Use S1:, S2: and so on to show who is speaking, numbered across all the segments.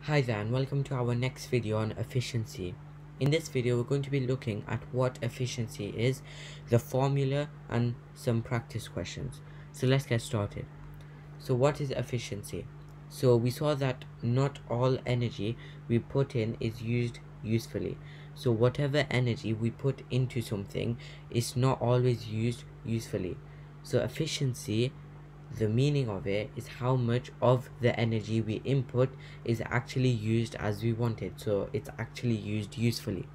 S1: Hi there and welcome to our next video on efficiency. In this video we're going to be looking at what efficiency is, the formula and some practice questions. So let's get started. So what is efficiency? So we saw that not all energy we put in is used usefully. So whatever energy we put into something is not always used usefully. So efficiency, the meaning of it is how much of the energy we input is actually used as we want it, so it's actually used usefully.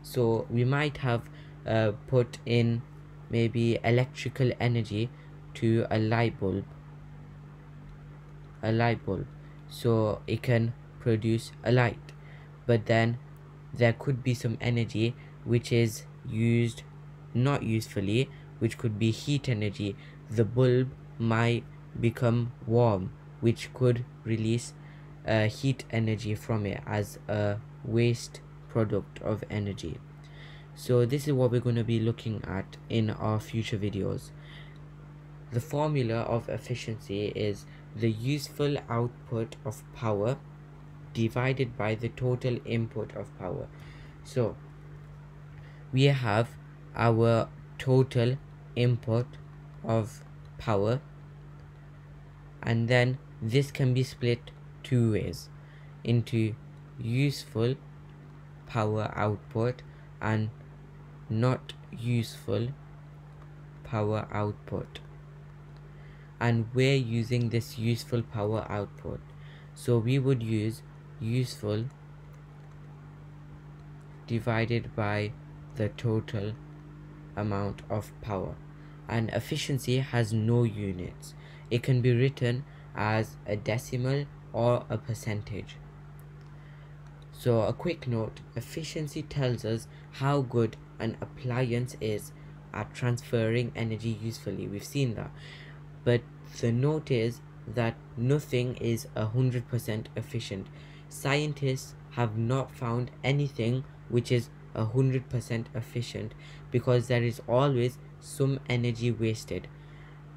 S1: So we might have put in maybe electrical energy to a light bulb, so it can produce a light, but then there could be some energy which is used not usefully, which could be heat energy. The bulb might become warm, which could release heat energy from it as a waste product of energy. So this is what we're going to be looking at in our future videos. The formula of efficiency is the useful output of power divided by the total input of power. So we have our total input of power, and then this can be split two ways, into useful power output and not useful power output. And we're using this useful power output, so we would use useful divided by the total amount of power. And efficiency has no units. It can be written as a decimal or a percentage. So a quick note, efficiency tells us how good an appliance is at transferring energy usefully. We've seen that. But the note is that nothing is 100% efficient. Scientists have not found anything which is 100% efficient because there is always some energy wasted.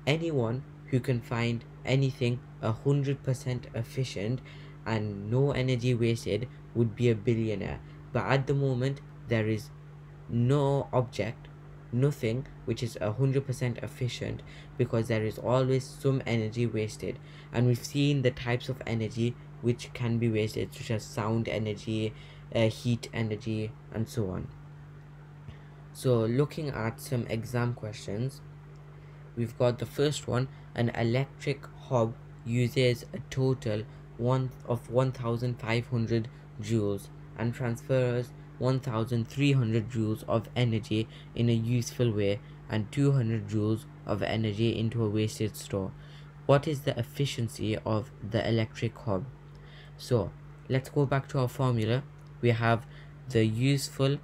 S1: Anyone who can find anything 100% efficient and no energy wasted would be a billionaire. But at the moment there is no object, nothing which is 100% efficient, because there is always some energy wasted. And we've seen the types of energy which can be wasted, such as sound energy, heat energy, and so on. So looking at some exam questions, we've got the first one. An electric hob uses a total of 1500 joules and transfers 1300 joules of energy in a useful way and 200 joules of energy into a wasted store. What is the efficiency of the electric hob? So let's go back to our formula. We have the useful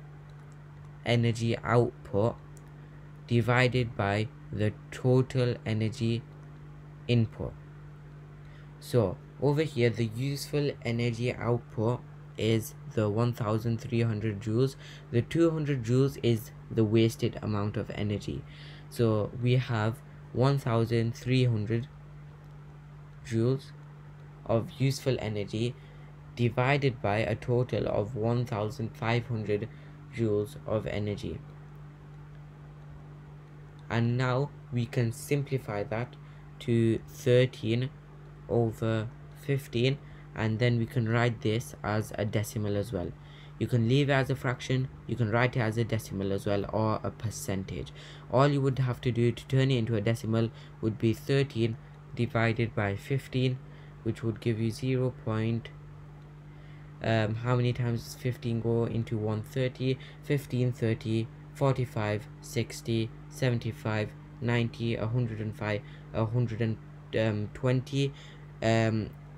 S1: energy output divided by the total energy input. So over here the useful energy output is the 1300 joules. The 200 joules is the wasted amount of energy. So we have 1300 joules of useful energy divided by a total of 1500 joules of energy. And now we can simplify that to 13 over 15, and then we can write this as a decimal as well. You can leave it as a fraction, you can write it as a decimal as well, or a percentage. All you would have to do to turn it into a decimal would be 13 divided by 15, which would give you 0. How many times does 15 go into 130? 15, 30, 45, 60, 75, 90, 105, 120,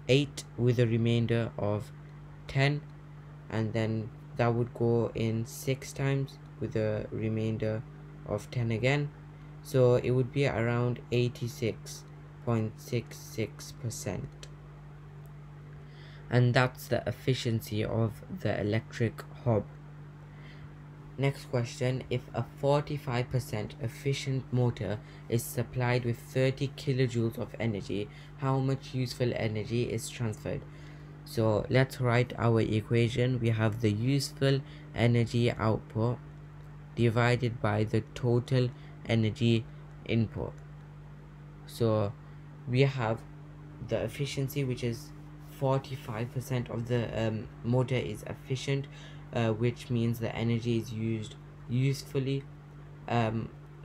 S1: 8 with a remainder of 10, and then that would go in 6 times with a remainder of 10 again. So it would be around 86.66%. And that's the efficiency of the electric hob. Next question, if a 45% efficient motor is supplied with 30 kilojoules of energy, how much useful energy is transferred? So let's write our equation. We have the useful energy output divided by the total energy input. So we have the efficiency, which is 45% of the motor is efficient, which means the energy is used usefully.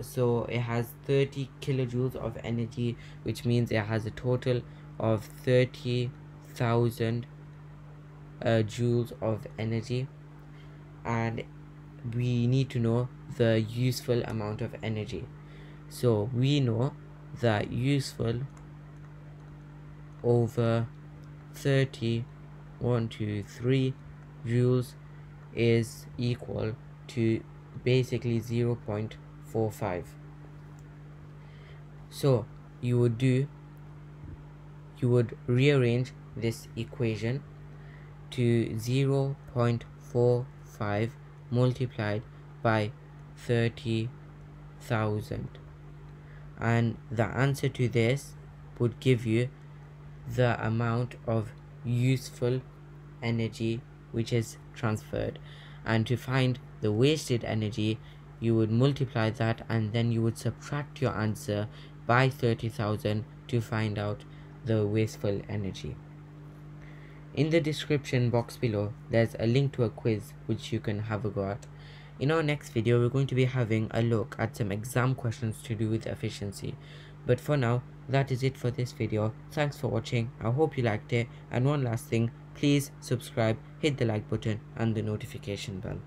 S1: So it has 30 kilojoules of energy, which means it has a total of 30,000 joules of energy, and we need to know the useful amount of energy. So we know that useful over 30 joules is equal to basically 0.45. So you would rearrange this equation to 0.45 multiplied by 30,000, and the answer to this would give you the amount of useful energy which is transferred. And to find the wasted energy, you would multiply that and then you would subtract your answer by 30,000 to find out the wasteful energy. In the description box below, there's a link to a quiz which you can have a go at. In our next video, we're going to be having a look at some exam questions to do with efficiency. But for now, that is it for this video. Thanks for watching. I hope you liked it. And one last thing, please subscribe, hit the like button and the notification bell.